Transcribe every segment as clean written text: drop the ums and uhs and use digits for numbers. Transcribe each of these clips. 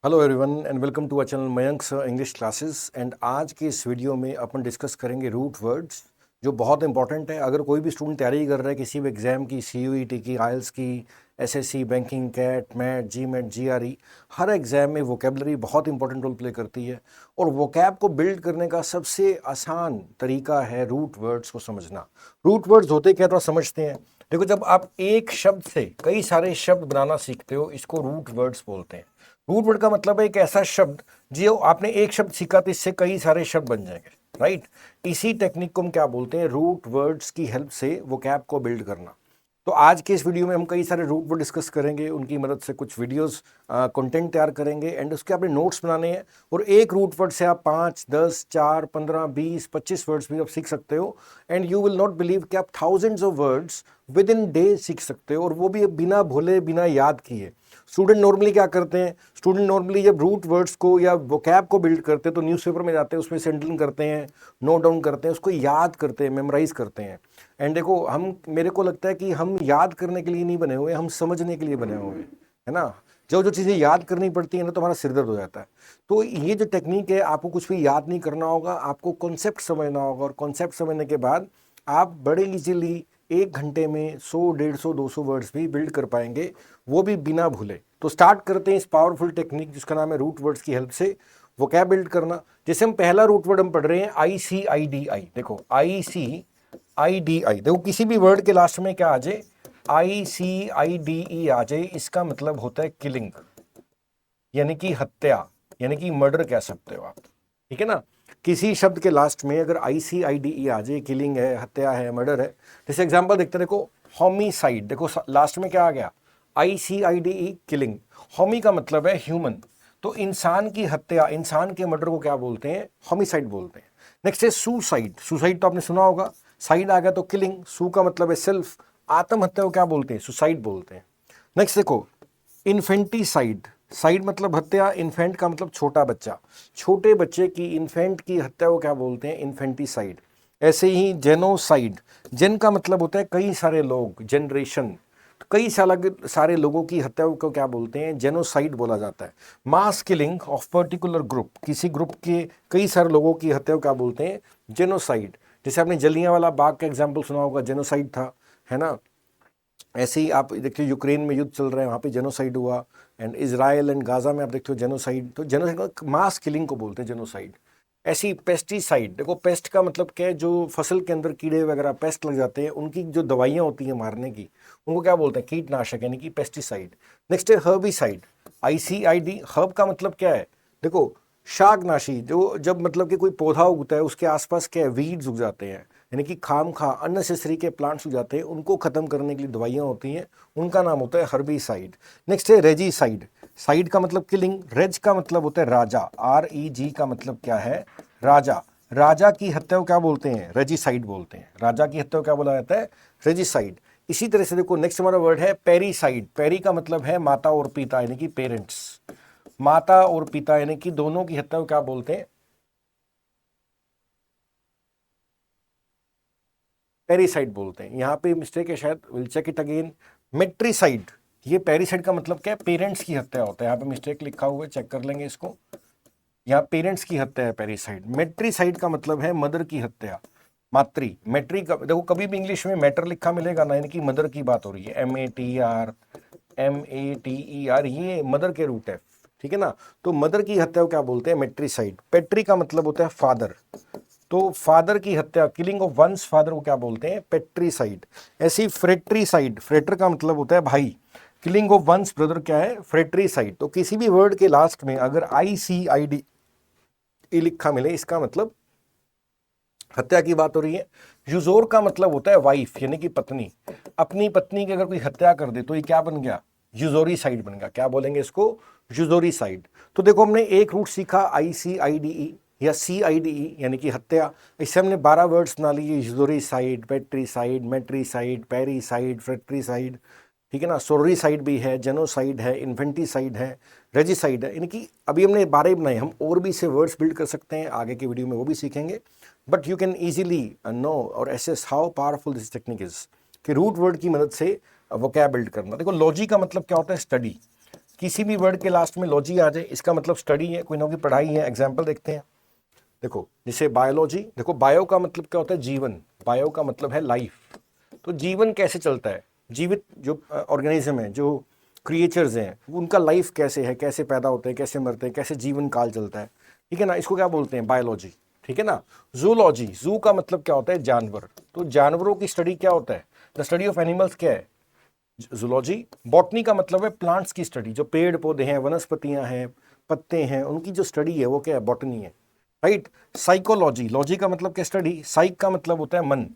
Hello everyone and welcome to our channel Mayank sir English classes. And आज के इस video में अपन डिस्कस करेंगे रूट वर्ड्स जो बहुत इंपॉर्टेंट है। अगर कोई भी स्टूडेंट तैयारी कर रहा है किसी भी एग्जाम की, सीयूईटी की, आइल्स की, SSC, banking, CAT, MAT, GMAT, GRE, हर एग्जाम में वोकेबलरी बहुत इंपॉर्टेंट रोल प्ले करती है। और वोकैब को बिल्ड करने का सबसे आसान तरीका है रूट वर्ड्स को समझना। रूट वर्ड्स होते क्या तो समझते हैं। देखो, जब आप एक शब्द से कई सारे शब्द बनाना सीखते हो, इसको रूट वर्ड्स बोलते हैं। रूट वर्ड का मतलब है एक ऐसा शब्द जो आपने एक शब्द सीखा तो इससे कई सारे शब्द बन जाएंगे, राइट। इसी टेक्निक को हम क्या बोलते हैं, रूट वर्ड्स की हेल्प से वोकैब को बिल्ड करना। तो आज के इस वीडियो में हम कई सारे रूट वर्ड डिस्कस करेंगे, उनकी मदद से कुछ वीडियोस कंटेंट तैयार करेंगे एंड उसके आपने नोट्स बनाने हैं। और एक रूट वर्ड से आप 5, 10, 4, 15, 20, 25 वर्ड्स भी आप सीख सकते हो। And you will not believe कि आप thousands of words with in day सीख सकते हो, और वो भी बिना भूले, बिना याद किए। स्टूडेंट नॉर्मली क्या करते हैं, स्टूडेंट नॉर्मली जब रूट वर्ड्स को या वोकैब को बिल्ड करते हैं तो न्यूज़पेपर में जाते हैं, उसमें सेंटलिंग करते हैं, नोट डाउन करते हैं, उसको याद करते हैं, मेमोराइज करते हैं। एंड देखो, मेरे को लगता है कि हम याद करने के लिए नहीं बने हुए, हम समझने के लिए बने हुए हैं, है ना। जो जो चीज़ें याद करनी पड़ती है ना, तो हमारा सिर दर्द हो जाता है। तो ये जो टेक्निक है, आपको कुछ भी याद नहीं करना होगा, आपको कॉन्सेप्ट समझना होगा, और कॉन्सेप्ट समझने के बाद आप बड़े इजीली 1 घंटे में 100, 150, 200 वर्ड्स भी बिल्ड कर पाएंगे, वो भी बिना भूले। तो स्टार्ट करते हैं इस पावरफुल टेक्निक जिसका नाम है रूट वर्ड्स की हेल्प से वोकैब बिल्ड करना। जैसे हम पहला रूट वर्ड हम पढ़ रहे हैं ICIDI। देखो ICIDI, देखो किसी भी वर्ड के लास्ट में क्या आ जाए, ICIDE आ जाए, इसका मतलब होता है किलिंग, यानी कि हत्या, यानी कि मर्डर कह सकते हो आप, ठीक है ना। किसी शब्द के लास्ट में अगर ICIDE आ जाए, किलिंग है, हत्या है, मर्डर है। जैसे एग्जांपल देखते हैं, देखो होमिसाइड, देखो लास्ट में क्या आ गया, ICIDE, किलिंग। होमी का मतलब है ह्यूमन, तो इंसान की हत्या, इंसान के मर्डर को क्या बोलते हैं, होमिसाइड बोलते हैं। नेक्स्ट है सुसाइड। सुसाइड तो आपने सुना होगा, साइड आ गया तो किलिंग, सू का मतलब है सेल्फ, आत्महत्या को क्या बोलते हैं, सुसाइड बोलते हैं। नेक्स्ट देखो इन्फेंटिसाइड, साइड मतलब हत्या, इन्फेंट का मतलब छोटा बच्चा, छोटे बच्चे की, इन्फेंट की हत्या को क्या बोलते हैं, इन्फेंटिसाइड। ऐसे ही जेनोसाइड, जेन का मतलब होता है कई सारे लोग, जनरेशन, तो कई सारे लोगों की हत्या को क्या बोलते हैं, जेनोसाइड बोला जाता है। Mass killing of particular group, किसी ग्रुप के कई सारे लोगों की हत्या को क्या बोलते हैं, जेनोसाइड। जैसे आपने जलियांवाला बाग का एग्जाम्पल सुना होगा, जेनोसाइड था, है ना। ऐसे ही आप देखिए यूक्रेन में युद्ध चल रहा है, वहाँ पे जेनोसाइड हुआ। एंड इजराइल एंड गाजा में आप देखते हो जेनोसाइड, तो जेनोसाइड मास किलिंग को बोलते हैं जेनोसाइड। ऐसी पेस्टिसाइड, देखो पेस्ट का मतलब क्या है, जो फसल के अंदर कीड़े वगैरह पेस्ट लग जाते हैं, उनकी जो दवाइयाँ होती हैं मारने की, उनको क्या बोलते हैं, कीटनाशक, यानी कि पेस्टिसाइड। नेक्स्ट है हर्बिसाइड, ICID। हर्ब का मतलब क्या है, देखो शाकनाशी, जो जब मतलब कि कोई पौधा उगता है उसके आसपास क्या है, वीड्स उग जाते हैं, यानी कि खाम खा अननेसेसरी के प्लांट्स उग जाते हैं, उनको खत्म करने के लिए दवाइयाँ होती हैं, उनका नाम होता है हर्बिसाइड। नेक्स्ट है रेजिसाइड, साइड का मतलब किलिंग, रेज का मतलब होता है राजा, REG का मतलब क्या है, राजा। राजा की हत्या को क्या बोलते हैं, रेजिसाइड बोलते हैं। राजा की हत्या को क्या बोला जाता है, रेजिसाइड। इसी तरह से देखो नेक्स्ट हमारा वर्ड है पेरीसाइड। पेरी का मतलब है माता और पिता, यानी कि पेरेंट्स, माता और पिता यानी कि दोनों की हत्या को क्या बोलते हैं, पेरीसाइड बोलते हैं। यहाँ पे मिस्टेक है शायद, विल चेक इट अगेन। मेट्रीसाइड, ये पेरीसाइड का मतलब क्या है, पेरेंट्स की हत्या होता है। यहाँ पे मिस्टेक लिखा हुआ है, चेक कर लेंगे इसको। यहाँ पेरेंट्स की हत्या है पेरीसाइड। मेट्रीसाइड का मतलब है मदर की हत्या, मातृ। मेट्री का देखो कभी भी इंग्लिश में मैटर लिखा मिलेगा ना, यानी कि मदर की बात हो रही है, MATR, ये मदर के रूट है, ठीक है ना। तो मदर की हत्या को क्या बोलते हैं, मेट्रीसाइड। पेट्री का मतलब होता है फादर, तो फादर की हत्या, किलिंग ऑफ वंस फादर को क्या बोलते हैं, पेट्रीसाइड। ऐसी फ्रेट्रीसाइड, फ्रेटर का मतलब होता है भाई, किलिंग ऑफ वंस ब्रदर क्या है, फ्रेट्रीसाइड। तो किसी भी वर्ड के लास्ट में अगर ICID लिखा मिले, इसका मतलब हत्या की बात हो रही है। युजोर का मतलब होता है वाइफ, यानी कि पत्नी। अपनी पत्नी की अगर कोई हत्या कर दे तो ये क्या बन गया, युजोरी साइड बन गया। क्या बोलेंगे इसको, युजोरी साइड। तो देखो हमने एक रूट सीखा ICIDE या CIDE, यानी कि हत्या। इससे हमने 12 वर्ड्स बना लिए, युजोरी साइड, पेट्रीसाइड, मेट्रीसाइड, पेरीसाइड, फ्रेट्रीसाइड, ठीक है ना। सोरोरीसाइड भी है, जेनोसाइड है, इन्फेंटिसाइड है, रेजिसाइड है, यानी कि अभी हमने 12 ही बनाए। हम और भी इससे वर्ड्स बिल्ड कर सकते हैं, आगे की वीडियो में वो भी सीखेंगे। But you can easily know और access how powerful this technique is, कि रूट वर्ड की मदद से वोकैब बिल्ड करना। देखो लॉजी का मतलब क्या होता है, स्टडी। किसी भी वर्ड के लास्ट में लॉजी आ जाए इसका मतलब स्टडी है, कोई ना कोई पढ़ाई है। एग्जाम्पल देखते हैं, देखो जैसे बायोलॉजी, देखो बायो का मतलब क्या होता है, जीवन, बायो का मतलब है लाइफ। तो जीवन कैसे चलता है, जीवित जो ऑर्गेनिज्म है, जो क्रिएचर्स हैं, उनका लाइफ कैसे है, कैसे पैदा होते हैं, कैसे मरते हैं, कैसे जीवन काल चलता है, ठीक है ना, इसको क्या बोलते हैं, बायोलॉजी, ठीक है ना। जूलॉजी, जू का मतलब क्या होता है, जानवर, तो जानवरों की स्टडी क्या होता है, द स्टडी ऑफ एनिमल्स क्या है, जूलॉजी। बॉटनी का मतलब है प्लांट्स की स्टडी, जो पेड़ पौधे हैं, वनस्पतियां हैं, पत्ते हैं, उनकी जो स्टडी है वो क्या है, बॉटनी है, राइट। साइकोलॉजी, लॉजी का मतलब क्या, स्टडी, साइक का मतलब होता है मन।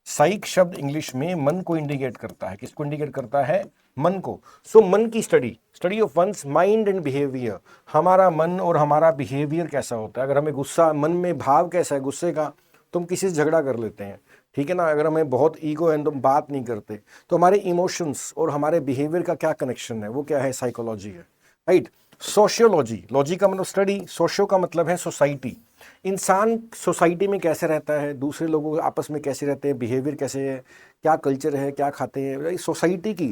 साइक शब्द इंग्लिश में मन को इंडिकेट करता है, किसको इंडिकेट करता है, मन को। सो मन की study, study of once mind and behaviour, हमारा मन और हमारा बिहेवियर कैसा होता है। अगर हमें गुस्सा, मन में भाव कैसा है गुस्से का, तो हम किसी से झगड़ा कर लेते हैं, ठीक है ना। अगर हमें बहुत ईगो है तो हम बात नहीं करते। तो हमारे इमोशंस और हमारे बिहेवियर का क्या कनेक्शन है, वो क्या है, साइकोलॉजी है, राइट। सोशियोलॉजी, लॉजी का मतलब स्टडी, सोशियो का मतलब है सोसाइटी, इंसान सोसाइटी में कैसे रहता है, दूसरे लोगों आपस में कैसे रहते हैं, बिहेवियर कैसे है, क्या कल्चर है, क्या खाते हैं, सोसाइटी की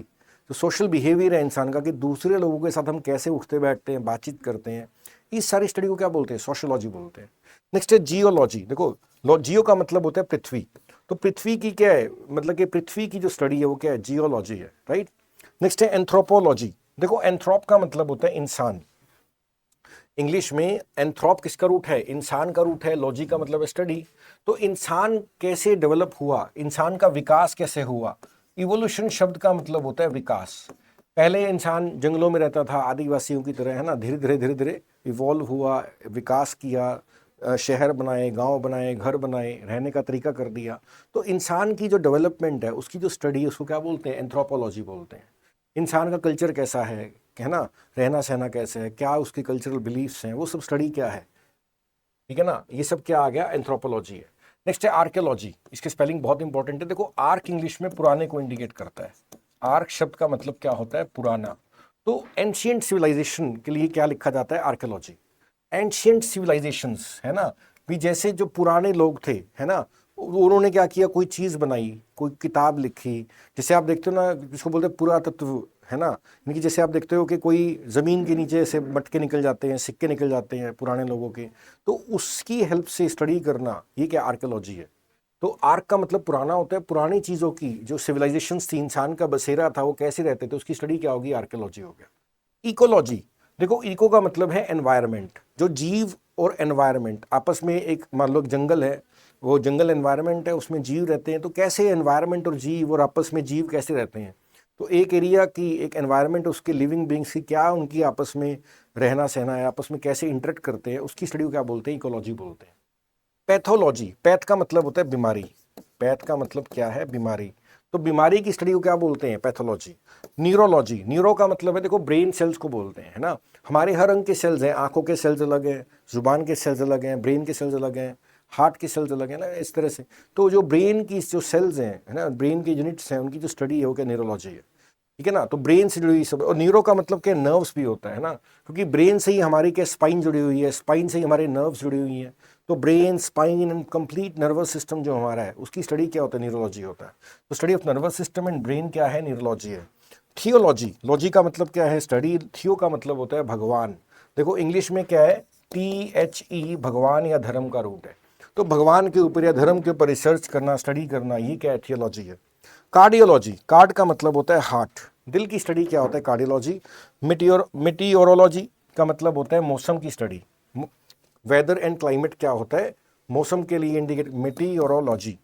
जो सोशल बिहेवियर है इंसान का, कि दूसरे लोगों के साथ हम कैसे उठते बैठते हैं, बातचीत करते हैं, इस सारी स्टडी को क्या बोलते हैं, सोशियोलॉजी बोलते हैं। नेक्स्ट है जियोलॉजी, देखो जियो का मतलब होता है पृथ्वी, तो पृथ्वी की क्या है, मतलब कि पृथ्वी की जो स्टडी है वो क्या है, जियोलॉजी है, राइट। नेक्स्ट है एंथ्रोपोलॉजी, देखो एंथ्रोप का मतलब होता है इंसान, इंग्लिश में एंथ्रोप किसका रूट है, इंसान का रूट है, लॉजी का मतलब है स्टडी। तो इंसान कैसे डेवलप हुआ, इंसान का विकास कैसे हुआ, इवोल्यूशन शब्द का मतलब होता है विकास। पहले इंसान जंगलों में रहता था आदिवासियों की तरह, है ना, धीरे धीरे इवॉल्व हुआ, विकास किया, शहर बनाए, गांव बनाए, घर बनाए, रहने का तरीका कर दिया। तो इंसान की जो डेवलपमेंट है, उसकी जो स्टडी है, उसको क्या बोलते हैं, एंथ्रोपोलॉजी बोलते हैं। इंसान का कल्चर कैसा है ना, रहना सहना कैसे है, क्या उसके कल्चरल बिलीफ्स हैं, वो सब स्टडी क्या है, ठीक है ना, ये सब क्या आ गया, एंथ्रोपोलॉजी है। नेक्स्ट है आर्कियोलॉजी, इसकी स्पेलिंग बहुत इंपॉर्टेंट है। देखो आर्क इंग्लिश में पुराने को इंडिकेट करता है, आर्क शब्द का मतलब क्या होता है, पुराना। तो एंशिएंट सिविलाइजेशन के लिए क्या लिखा जाता है, आर्कियोलॉजी। एंशिएंट सिविलाइजेशंस, है ना, भी जैसे जो पुराने लोग थे, है ना, उन्होंने क्या किया, कोई चीज़ बनाई, कोई किताब लिखी, जैसे आप देखते हो ना, जिसको बोलते हैं पुरातत्व, है ना, यानी कि जैसे आप देखते हो कि कोई ज़मीन के नीचे से मटके निकल जाते हैं, सिक्के निकल जाते हैं पुराने लोगों के, तो उसकी हेल्प से स्टडी करना, ये क्या आर्कियोलॉजी है। तो आर्क का मतलब पुराना होता है, पुरानी चीज़ों की जो सिविलाइजेशंस थी, इंसान का बसेरा था, वो कैसे रहते थे, उसकी स्टडी क्या होगी, आर्कियोलॉजी हो गया। इकोलॉजी, देखो इको का मतलब है एनवायरनमेंट, जो जीव और एनवायरनमेंट आपस में, एक मान लो जंगल है, वो जंगल एनवायरनमेंट है, उसमें जीव रहते हैं, तो कैसे एनवायरनमेंट और जीव और आपस में जीव कैसे रहते हैं, तो एक एरिया की, एक एनवायरनमेंट, उसके लिविंग बींग्स की क्या उनकी आपस में रहना सहना है, आपस में कैसे इंटरेक्ट करते हैं, उसकी स्टडी को क्या बोलते हैं, इकोलॉजी बोलते हैं। पैथोलॉजी, पैथ का मतलब होता है बीमारी, पैथ का मतलब क्या है, बीमारी, तो बीमारी की स्टडी को क्या बोलते हैं, पैथोलॉजी। न्यूरोलॉजी, न्यूरो का मतलब है, देखो ब्रेन सेल्स को बोलते हैं, है ना, हमारे हर अंग के सेल्स हैं, आंखों के सेल्स अलग हैं, जुबान के सेल्स अलग हैं, ब्रेन के सेल्स अलग हैं, हार्ट के सेल्स अलग हैं ना, इस तरह से। तो जो ब्रेन की जो सेल्स हैं, है ना, ब्रेन के यूनिट्स हैं, उनकी जो स्टडी है वो क्या, न्यूरोलॉजी है, ठीक है ना। तो ब्रेन से जुड़ी हुई सब, और न्यूरो का मतलब क्या, नर्व्स भी होता है ना, क्योंकि ब्रेन से ही हमारी क्या, स्पाइन जुड़ी हुई है, स्पाइन से ही हमारे नर्व्स जुड़ी हुई हैं। तो brain, spine and complete nervous system जो हमारा है, उसकी स्टडी क्या होता है, न्यूरोलॉजी होता है। तो study of nervous system and brain क्या है, न्यूरोलॉजी है। थियोलॉजी, लॉजी का मतलब क्या है, स्टडी, थियो का मतलब होता है भगवान। देखो इंग्लिश में क्या है, THE, भगवान या धर्म का रूट है, तो भगवान के ऊपर या धर्म के ऊपर रिसर्च करना, स्टडी करना, ये क्या है, थियोलॉजी है। कार्डियोलॉजी, कार्ड का मतलब होता है हार्ट, दिल की स्टडी क्या होता है, कार्डियोलॉजी। मिटियोरोलॉजी का मतलब होता है मौसम की स्टडी, वेदर एंड क्लाइमेट क्या होता है, मौसम के लिए इंडिकेट, मिटियोरोलॉजी।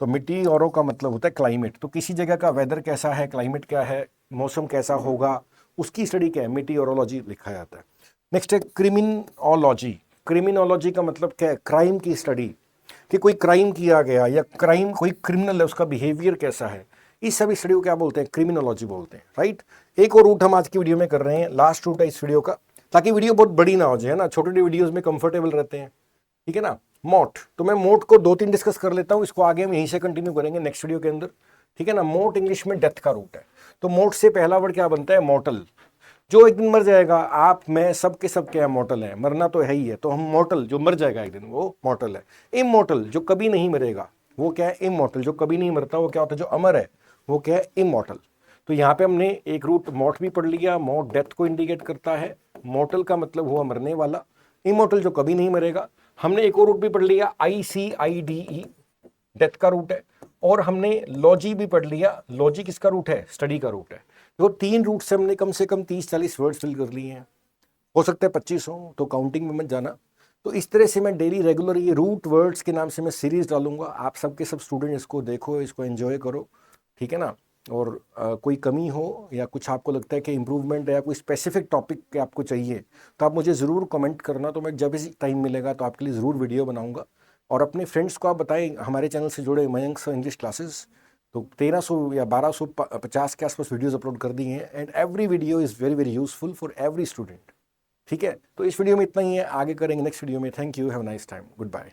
तो मिटियोरो का मतलब होता है क्लाइमेट, तो किसी जगह का वेदर कैसा है, क्लाइमेट क्या है, मौसम कैसा होगा, उसकी स्टडी क्या है, मिटियोरोलॉजी लिखा जाता है। नेक्स्ट है क्रिमिनोलॉजी, क्रिमिनोलॉजी का मतलब क्या है, क्राइम की स्टडी, कि कोई क्राइम किया गया या क्राइम, कोई क्रिमिनल है, उसका बिहेवियर कैसा है, इस सभी स्टडी को क्या बोलते हैं, क्रिमिनोलॉजी बोलते हैं, राइट। एक और रूट हम आज की वीडियो में कर रहे हैं, लास्ट रूट है इस वीडियो का, ताकि वीडियो बहुत बड़ी ना हो जाए ना, छोटे छोटे वीडियोस में कंफर्टेबल रहते हैं, ठीक है ना। मोट, तो मैं मोट को 2-3 डिस्कस कर लेता हूँ, इसको आगे हम यहीं से कंटिन्यू करेंगे नेक्स्ट वीडियो के अंदर, ठीक है ना। मोट इंग्लिश में डेथ का रूट है, तो मोट से पहला वर्ड क्या बनता है, मॉर्टल, जो एक दिन मर जाएगा, आप मैं सब के सब क्या है, मॉर्टल है, मरना तो है ही है, तो हम मॉर्टल, जो मर जाएगा एक दिन, वो मॉर्टल है। इमॉर्टल, जो कभी नहीं मरेगा, वो क्या है, इमॉर्टल, जो कभी नहीं मरता, वो क्या होता है, जो अमर है, वो क्या है, इमॉर्टल। तो यहाँ पे हमने एक रूट मॉर्ट भी पढ़ लिया। मॉर्ट डेथ को इंडिकेट करता है, मॉर्टल का मतलब हुआ मरने वाला, इमॉर्टल जो कभी नहीं मरेगा। हमने एक और रूट भी पढ़ लिया ICIDE, डेथ का रूट है। और हमने लॉजी भी पढ़ लिया, लॉजी किसका रूट है, स्टडी का रूट है। तो 3 रूट से हमने कम से कम 30-40 वर्ड्स फिल कर लिए हैं, हो सकता है 25 हो, तो काउंटिंग में मत जाना। तो इस तरह से मैं डेली रेगुलर ये रूट वर्ड्स के नाम से मैं सीरीज डालूंगा। आप सबके सब स्टूडेंट इसको देखो, इसको एंजॉय करो, ठीक है ना। और कोई कमी हो या कुछ आपको लगता है कि इम्प्रूवमेंट है या कोई स्पेसिफिक टॉपिक के आपको चाहिए, तो आप मुझे ज़रूर कमेंट करना। तो मैं जब भी टाइम मिलेगा तो आपके लिए ज़रूर वीडियो बनाऊंगा। और अपने फ्रेंड्स को आप बताएं हमारे चैनल से जुड़े मयंक सर इंग्लिश क्लासेस। तो 1300 या 1250 के आसपास वीडियोज़ अपलोड कर दी हैं, and every video is very very useful for every student. ठीक है, तो इस वीडियो में इतना ही है, आगे करेंगे नेक्स्ट वीडियो में। Thank you, have a nice time, good bye.